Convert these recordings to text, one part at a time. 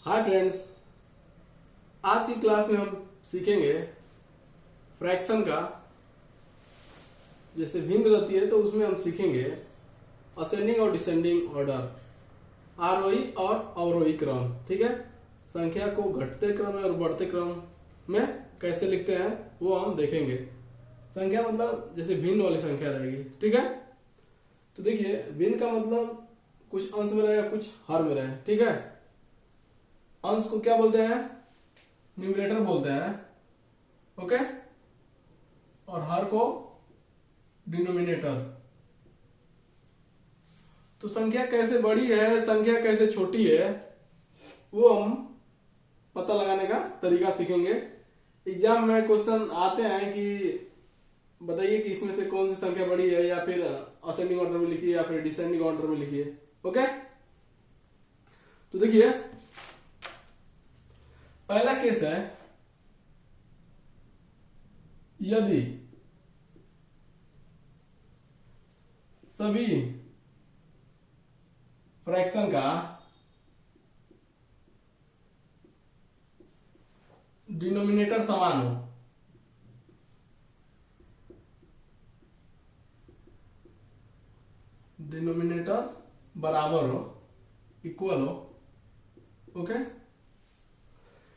Hi friends, आज की class में हम सीखेंगे फ्रैक्शन का। जैसे भिन्न रहती है तो उसमें हम सीखेंगे असेंडिंग और डिसेंडिंग ऑर्डर, आरोही और अवरोही क्रम। ठीक है, संख्या को घटते क्रम में और बढ़ते क्रम में कैसे लिखते हैं वो हम देखेंगे। संख्या मतलब जैसे भिन्न वाली संख्या रहेगी। ठीक है, तो देखिए भिन्न का मतलब कुछ अंश में रहेगा, कुछ हर में रहे। ठीक है, अंश को क्या बोलते हैं? न्यूमरेटर बोलते हैं। ओके, और हर को डिनोमिनेटर। तो संख्या कैसे बड़ी है, संख्या कैसे छोटी है, वो हम पता लगाने का तरीका सीखेंगे। एग्जाम में क्वेश्चन आते हैं कि बताइए कि इसमें से कौन सी संख्या बड़ी है, या फिर असेंडिंग ऑर्डर में लिखिए या फिर डिसेंडिंग ऑर्डर में लिखिए। ओके, तो देखिए पहला केस है, यदि सभी फ्रैक्शन का डिनोमिनेटर समान हो। डिनोमिनेटर बराबर हो, इक्वल हो। ओके,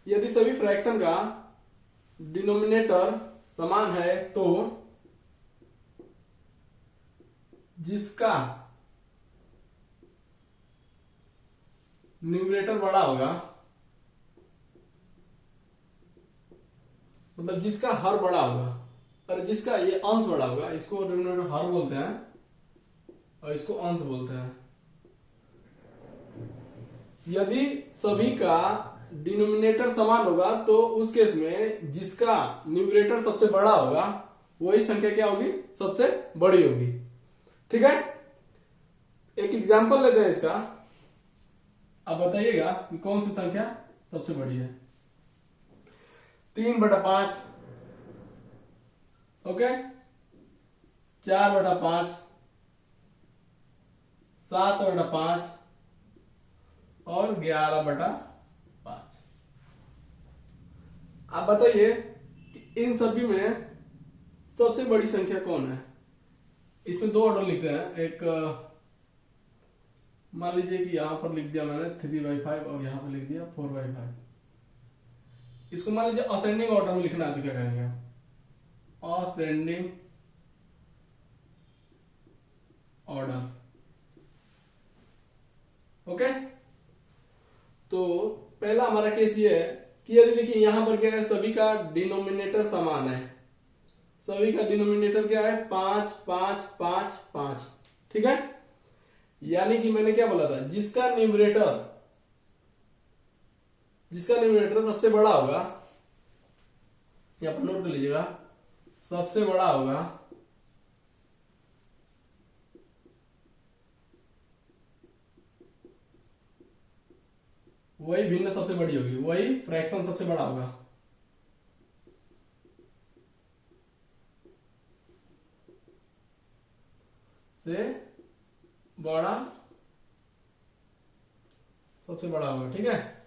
यदि सभी फ्रैक्शन का डिनोमिनेटर समान है तो जिसका न्यूमरेटर बड़ा होगा, मतलब जिसका हर बड़ा होगा और जिसका ये अंश बड़ा होगा, इसको डिनोमिनेटर हर बोलते हैं और इसको अंश बोलते हैं। यदि सभी का डिनोमिनेटर समान होगा तो उस केस में जिसका न्यूमरेटर सबसे बड़ा होगा वही संख्या क्या होगी? सबसे बड़ी होगी। ठीक है, एक एग्जांपल लेते हैं इसका। अब बताइएगा कि कौन सी संख्या सबसे बड़ी है। 3/5, ओके, 4/5, 7/5 और 11/5। आप बताइए कि इन सभी में सबसे बड़ी संख्या कौन है? इसमें दो ऑर्डर लिखते हैं। एक मान लीजिए कि यहां पर लिख दिया मैंने 3/5 और यहां पर लिख दिया 4/5। इसको मान लीजिए असेंडिंग ऑर्डर में लिखना है तो क्या करेंगे? Ascending order. ओके, तो पहला हमारा केस ये है कि यदि देखिए यहां पर क्या है, सभी का डिनोमिनेटर समान है। सभी का डिनोमिनेटर क्या है? 5 5 5 5। ठीक है, यानी कि मैंने क्या बोला था, जिसका न्यूमरेटर सबसे बड़ा होगा, यहां पर नोट कर लीजिएगा, सबसे बड़ा होगा वही भिन्न सबसे बड़ी होगी, वही फ्रैक्शन सबसे बड़ा होगा। से बड़ा सबसे बड़ा होगा। ठीक है,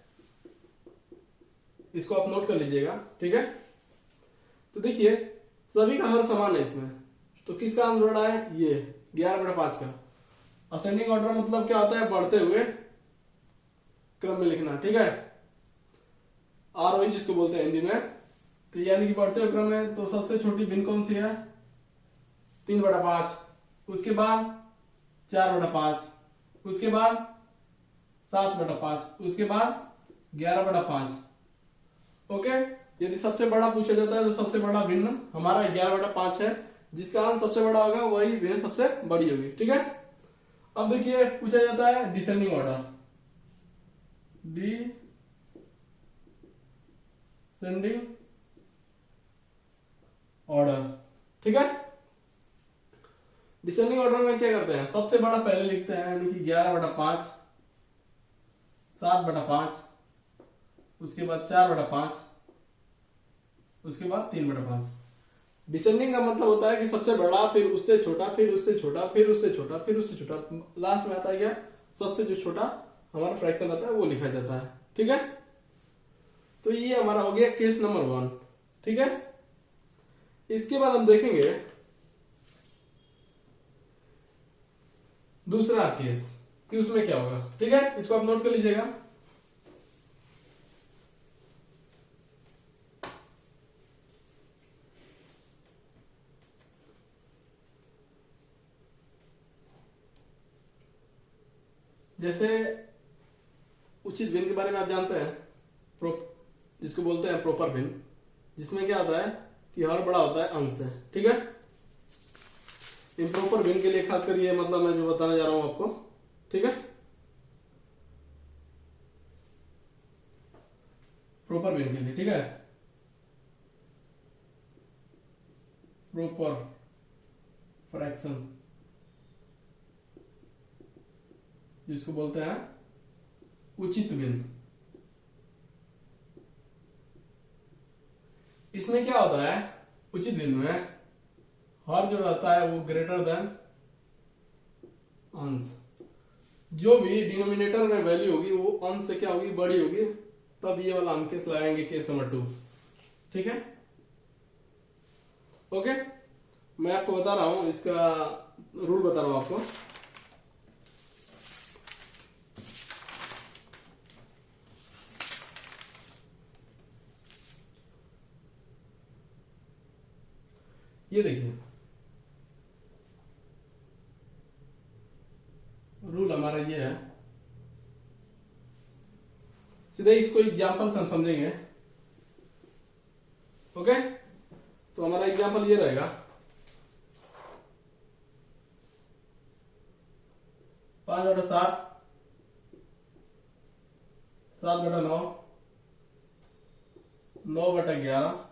इसको आप नोट कर लीजिएगा। ठीक है, तो देखिए सभी का हर समान है इसमें, तो किसका अंश बड़ा है? ये 11/5 का। असेंडिंग ऑर्डर मतलब क्या होता है? बढ़ते हुए क्रम में लिखना। ठीक है, आरोही जिसको बोलते हैं हिंदी में। तो यानी कि बढ़ते हुए क्रम में, तो सबसे छोटी भिन्न कौन सी है? 3/5, उसके बाद 4/5, उसके बाद 7/5, उसके बाद 11/5। ओके, यदि सबसे बड़ा पूछा जाता है तो सबसे बड़ा भिन्न हमारा 11/5 है। जिसका अंश सबसे बड़ा होगा वही भिन्न सबसे बड़ी होगी। ठीक है, अब देखिए पूछा जाता है डिसेंडिंग ऑर्डर। Descending order. ठीक है, डिसेंडिंग ऑर्डर में क्या करते हैं? सबसे बड़ा पहले लिखते हैं, यानी कि 11/5, 7/5, उसके बाद 4/5, उसके बाद 3/5। डिसेंडिंग का मतलब होता है कि सबसे बड़ा, फिर उससे छोटा, फिर उससे छोटा, फिर उससे छोटा, फिर उससे छोटा, लास्ट में आता है क्या? सबसे जो छोटा हमारा फ्रैक्शन रहता है वो लिखा जाता है। ठीक है, तो ये हमारा हो गया केस नंबर 1। ठीक है, इसके बाद हम देखेंगे दूसरा केस कि उसमें क्या होगा। ठीक है, इसको आप नोट कर लीजिएगा। जैसे उचित भिन्न के बारे में आप जानते हैं, जिसको बोलते हैं प्रॉपर भिन्न, जिसमें क्या होता है कि हर बड़ा होता है अंश से। ठीक है, इम्प्रॉपर भिन्न के लिए खासकर ये मतलब मैं जो बताने जा रहा हूं आपको। ठीक है, प्रॉपर भिन्न के लिए, ठीक है, प्रॉपर फ्रैक्शन जिसको बोलते हैं उचित भिन्न, इसमें क्या होता है उचित भिन्न में हर जो रहता है वो ग्रेटर देन अंश। जो भी डिनोमिनेटर में वैल्यू होगी वो अंश से क्या होगी, बड़ी होगी, तब ये वाला हम केस लगाएंगे, केस नंबर 2। ठीक है, ओके, मैं आपको बता रहा हूं, इसका रूल बता रहा हूं आपको। ये देखिए रूल हमारा ये है, सीधे इसको एग्जाम्पल से हम समझेंगे। ओके, तो हमारा एग्जाम्पल ये रहेगा, 5/7, 7/9, 9/11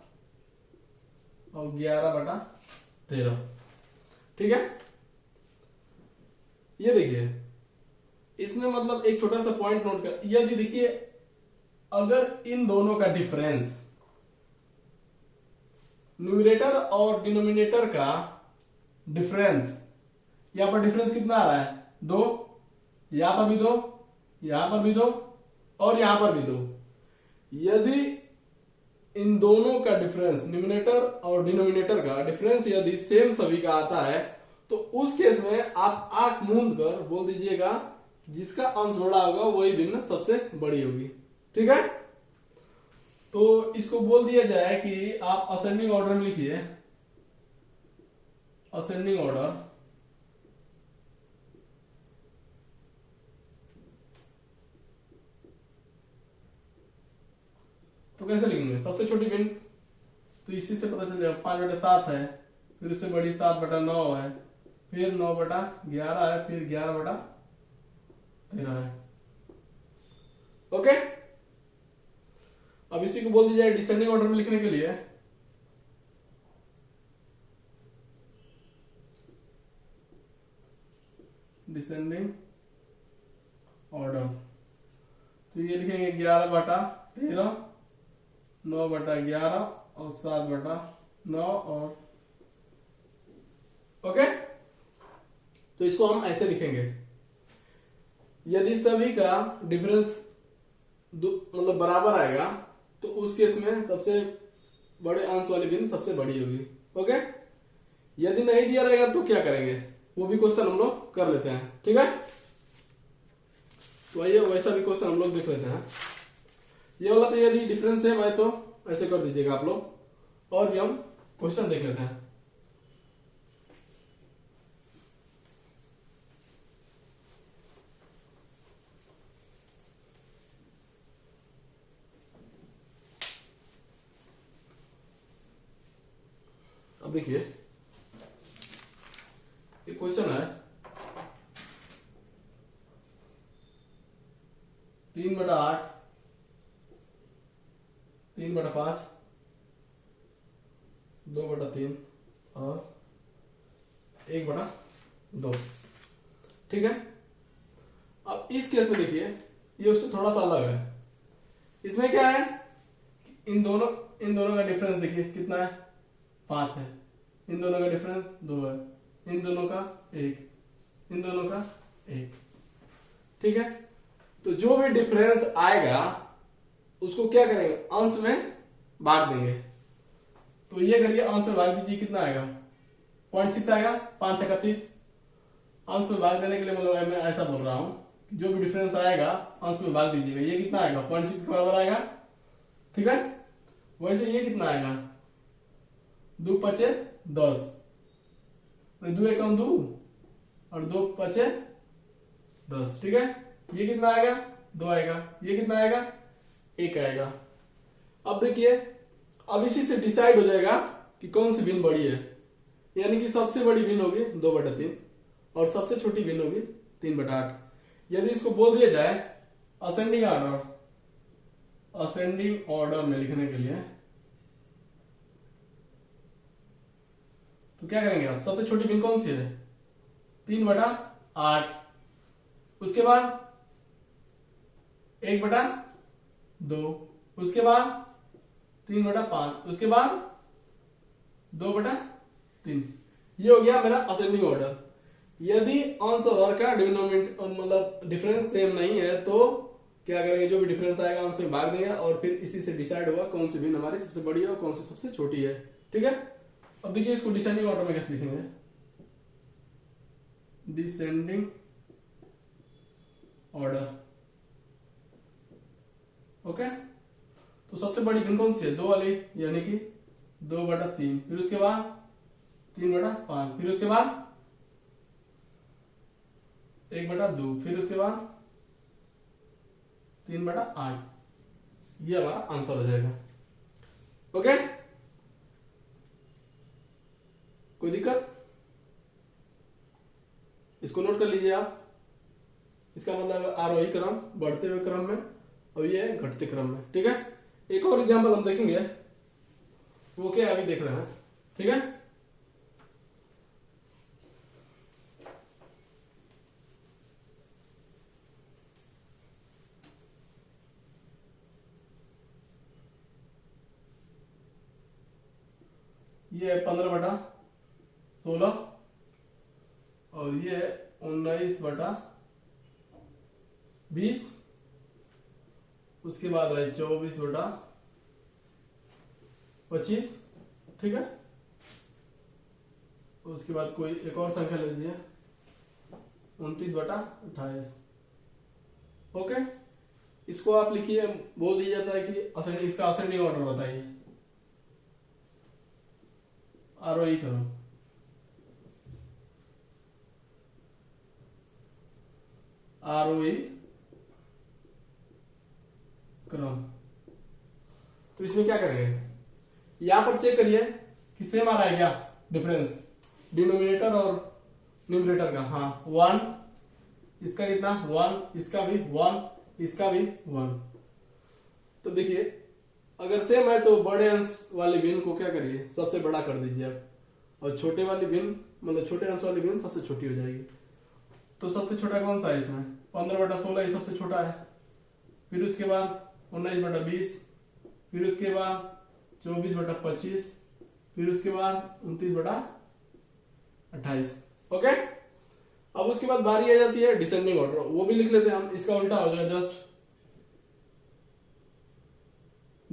और 11/13। ठीक है, ये देखिए इसमें मतलब एक छोटा सा पॉइंट नोट कर, यदि देखिए अगर इन दोनों का डिफरेंस न्यूमरेटर और डिनोमिनेटर का डिफरेंस, यहां पर डिफरेंस कितना आ रहा है, 2, यहां पर भी 2, यहां पर भी 2 और यहां पर भी 2। यदि इन दोनों का डिफरेंस, न्यूमरेटर और डिनोमिनेटर का डिफरेंस यदि सेम सभी का आता है, तो उस केस में आप आंख मूंद कर बोल दीजिएगा जिसका अंश बड़ा होगा वही भिन्न सबसे बड़ी होगी। ठीक है, तो इसको बोल दिया जाए कि आप असेंडिंग ऑर्डर में लिखिए, असेंडिंग ऑर्डर, तो कैसे लिखेंगे, सबसे छोटी भिन्न तो इसी से पता चल जाएगा, 5/7 है, फिर उससे बड़ी 7/9 है, फिर 9/11 है, फिर 11/13 है। ओके, अब इसी को बोल दिया जाए डिसेंडिंग ऑर्डर में लिखने के लिए, डिसेंडिंग ऑर्डर, तो ये लिखेंगे 11/13, 9/11 और 7/9 और ओके, तो इसको हम ऐसे लिखेंगे, यदि सभी का डिफरेंस मतलब बराबर आएगा तो उस केस में सबसे बड़े अंश वाली भिन्न सबसे बड़ी होगी। ओके, यदि नहीं दिया रहेगा तो क्या करेंगे, वो भी क्वेश्चन हम लोग कर लेते हैं। ठीक है, तो आइए वैसा भी क्वेश्चन हम लोग देख लेते हैं। ये वाला तो यदि डिफरेंस है मैं तो ऐसे कर दीजिएगा आप लोग, और भी हम क्वेश्चन देख लेते हैं। अब देखिए एक क्वेश्चन है, 3/8, 3/5, 2/3 और 1/2। ठीक है, अब इस केस में देखिए ये उससे थोड़ा सा अलग है। इसमें क्या है, इन दोनों का डिफरेंस देखिए कितना है, 5 है, इन दोनों का डिफरेंस 2 है, इन दोनों का 1, इन दोनों का 1। ठीक है, तो जो भी डिफरेंस आएगा उसको क्या करेंगे, अंश में भाग देंगे। तो ये करिए, अंश में भाग दीजिए, कितना आएगा 0.6 आएगा, 5 छक्का 30। अंश में भाग देने के लिए मतलब मैं ऐसा बोल रहा हूं कि जो भी डिफरेंस आएगा अंश में भाग दीजिएगा। ये कितना आएगा 0.6 के बराबर आएगा, ठीक है। वैसे ये कितना आएगा 2 पचे 10, 2 एकम 2 और 2 पचे 10, ठीक है। ये कितना आएगा 2 आएगा, ये कितना आएगा 1 आएगा। अब देखिए, अब इसी से डिसाइड हो जाएगा कि कौन सी भिन्न बड़ी है, यानी कि सबसे बड़ी भिन्न होगी 2/3 और सबसे छोटी भिन्न होगी 3/8। यदि इसको बोल दिया जाए असेंडिंग ऑर्डर, असेंडिंग ऑर्डर में लिखने के लिए, तो क्या करेंगे आप, सबसे छोटी भिन्न कौन सी है 3/8, उसके बाद 1/2, उसके बाद 3/5, उसके बाद 2/3। ये हो गया मेरा असेंडिंग ऑर्डर। यदि अंश और हर का डिनोमिनेटर मतलब डिफरेंस सेम नहीं है तो क्या करेंगे, जो भी डिफरेंस आएगा अंश में भाग देंगे और फिर इसी से डिसाइड होगा कौन सी भिन्न हमारी सबसे बड़ी है और कौन सी सबसे छोटी है, ठीक है। अब देखिए इसको डिसेंडिंग ऑर्डर में कैसे लिखेंगे, डिसेंडिंग ऑर्डर, ओके। तो सबसे बड़ी भिन्न कौन सी है 2 वाली, यानी कि 2/3, फिर उसके बाद 3/5, फिर उसके बाद 1/2, फिर उसके बाद 3/8। ये हमारा आंसर हो जाएगा, ओके। कोई दिक्कत, इसको नोट कर लीजिए आप। इसका मतलब आरोही क्रम बढ़ते हुए क्रम में और ये घटते क्रम में, ठीक है। एक और एग्जांपल हम देखेंगे, वो क्या अभी देख रहे हैं, ठीक है। ये 15/16 और ये 19/20, उसके बाद है 24/25, ठीक है। उसके बाद कोई एक और संख्या ले लीजिए 29/28, ओके। इसको आप लिखिए, बोल दिया जाता है कि इसका असेंडिंग ऑर्डर बताइए, आरोही क्रम, आरोही क्रम। तो इसमें क्या करेंगे, यहां पर चेक करिए कि सेम आ रहा है क्या डिफरेंस डिनोमिनेटर और न्यूमरेटर का, हाँ 1, इसका कितना 1, इसका भी 1, इसका भी 1। तो देखिए अगर सेम है तो बड़े अंश वाली भिन्न को क्या करिए सबसे बड़ा कर दीजिए आप, और छोटे वाली भिन्न मतलब छोटे अंश वाली भिन्न सबसे छोटी हो जाएगी। तो सबसे छोटा कौन सा है इसमें 15/16 ये सबसे छोटा है, फिर उसके बाद 19/20, फिर उसके बाद 24/25, फिर उसके बाद 29/28, ओके। अब उसके बाद बारी आ जाती है डिसेंडिंग ऑर्डर, वो भी लिख लेते हैं हम, इसका उल्टा हो जाएगा जस्ट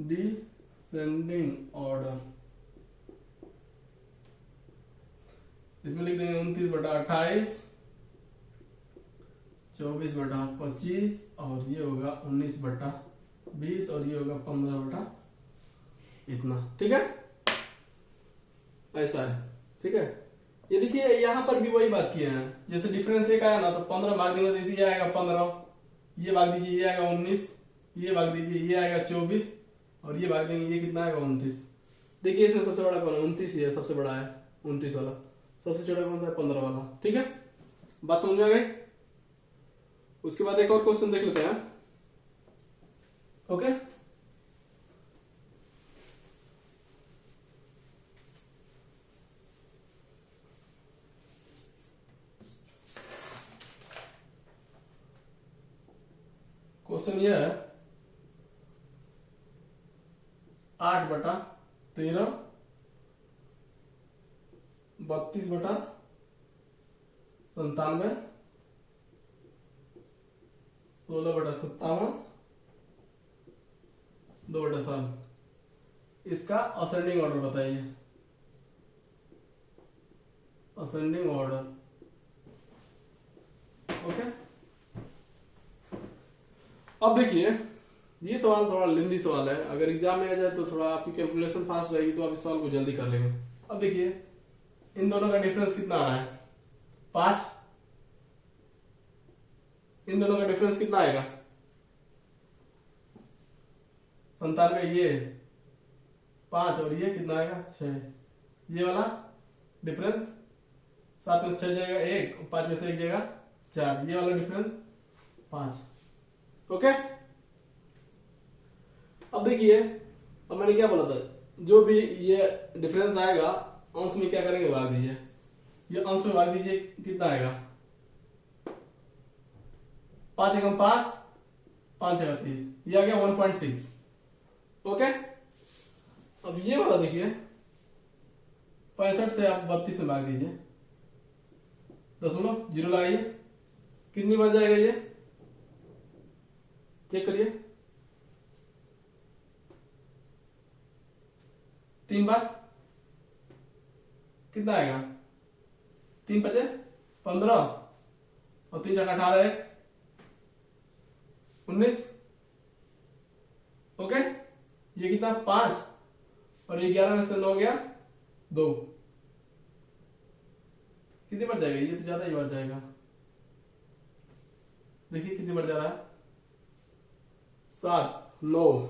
डिसेंडिंग ऑर्डर। इसमें लिख देंगे 29/28, 24/25 और ये होगा 19/20 और ये होगा 15 इतना, ठीक है। ऐसा है, ठीक है। ये देखिए यहां पर भी वही बात किए हैं, जैसे डिफरेंस एक आया ना तो 15 भाग देंगे तो इसी आएगा 15, ये भाग दीजिए ये आएगा 19, ये भाग दीजिए ये आएगा 24 और ये भाग देंगे ये कितना आएगा 29। देखिए इसमें सबसे बड़ा कौन है 29 ही है, सबसे बड़ा है 29 वाला, सबसे छोटा कौन सा है 15 वाला, ठीक है। बात समझ में आ गई। उसके बाद एक और क्वेश्चन देख लेते हैं, ओके। क्वेश्चन ये है 8/13, 32/97, 16/57 2/7। इसका असेंडिंग ऑर्डर बताइए, असेंडिंग ऑर्डर। ओके, अब देखिए ये सवाल थोड़ा लेंदी सवाल है, अगर एग्जाम में आ जाए तो थोड़ा आपकी कैलकुलेशन फास्ट हो जाएगी, तो आप इस सवाल को जल्दी कर लेंगे। अब देखिए इन दोनों का डिफरेंस कितना आ रहा है, 5। इन दोनों का डिफरेंस कितना आएगा, 97। ये 5 और ये कितना आएगा, 6। ये वाला डिफरेंस 7 में से 6 जाएगा 1, 5 में से 1 जाएगा 4। ये वाला डिफरेंस 5। ओके, अब देखिए, अब मैंने क्या बोला था, जो भी ये डिफरेंस आएगा अंश में क्या करेंगे, भाग दीजिए। ये अंश में भाग दीजिए, कितना आएगा, 5 एकम 5, 5 छक्का 30, ये आ गया 1.6। ओके, अब ये वाला देखिए 65 से आप 32 में भाग दीजिए, 0.0 लगाइए, कितनी बार जाएगा ये, चेक करिए, 3 बार। कितना आएगा, 3 × 5 = 15 और 3 × 18 = 19। ओके, ये कितना, 5 और ये 11 में से 9 गया 2। कितनी बार जाएगा, ये तो ज्यादा ही बार जाएगा। देखिए कितनी बार जा रहा है, 7, 9,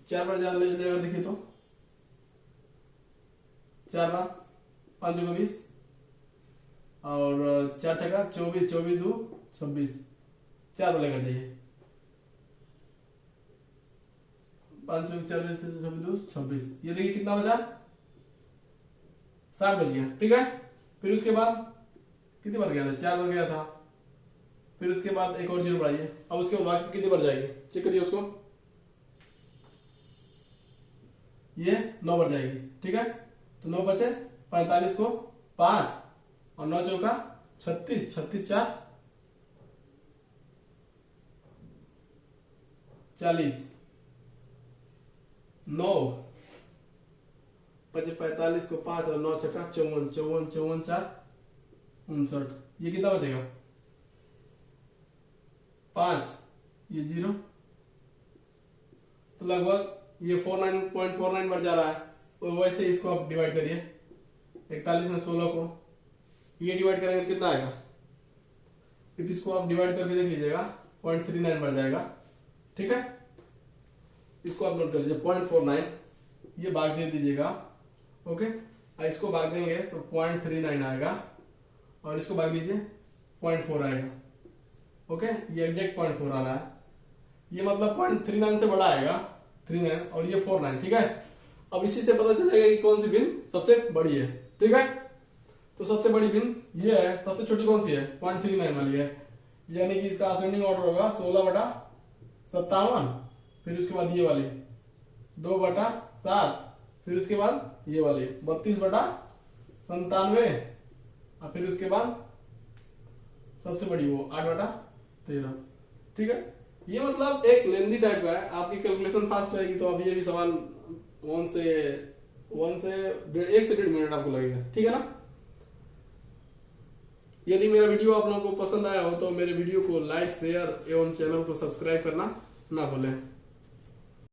4 बार जा जाएगा। देखिए तो 4 बार, 5 × 20 और 4 छक्का 24, 24 2 26, 4 बार लेकर जाइए, 5 × 4 26 2 26। ये देखिए कितना बचा, 60 बच गया। ठीक है, फिर उसके बाद कितनी बार गया था, 4 बार गया था। फिर उसके बाद एक और 0 बढ़ाइए, अब उसके बाद कितनी बार जाएगी, चेक करिए उसको, ये 9 बार जाएगी। ठीक है, तो 9 बचे 45 को 5 और 9 चौका 36, 36 4 40, 9 बचे 45 को 5 और 9 छक्का 54, 54 54 4 59। ये कितना बचेगा, 5, ये 0, तो लगभग ये 49.49 बार जा रहा है। तो वैसे इसको आप डिवाइड करिए, 41 में 16 को ये डिवाइड करेंगे कितना आएगा, फिर इसको आप डिवाइड करके देख लीजिएगा, 0.39 बार जाएगा। ठीक है, इसको आप नोट कर लीजिए, 0.49, ये भाग दे दीजिएगा। ओके, इसको भाग देंगे तो 0.39 आएगा और इसको भाग दीजिए 0.4 आएगा। ओके, ये एग्जैक्ट 0.4 आ रहा है, ये मतलब 0.39 से बड़ा आएगा 39 और ये 49। ठीक है, अब इसी से पता चलेगा कि कौन सी भिन्न सबसे बड़ी है। ठीक है, तो सबसे बड़ी भिन्न ये है, सबसे छोटी कौन सी है, 0.39 वाली है, यानी कि इसका असेंडिंग ऑर्डर होगा 16/57, फिर उसके बाद ये वाली 2/7, फिर उसके बाद ये वाली 32/97 और फिर उसके बाद सबसे बड़ी वो 8/13। ठीक है, ये मतलब एक लेंदी टाइप का है, आपकी कैलकुलेशन फास्ट रहेगी तो अब ये भी सवाल 1 से 1 से 1 मिनट आपको लगेगा। ठीक है ना, यदि मेरा वीडियो आप लोगों को पसंद आया हो तो मेरे वीडियो को लाइक शेयर एवं चैनल को सब्सक्राइब करना ना भूलें।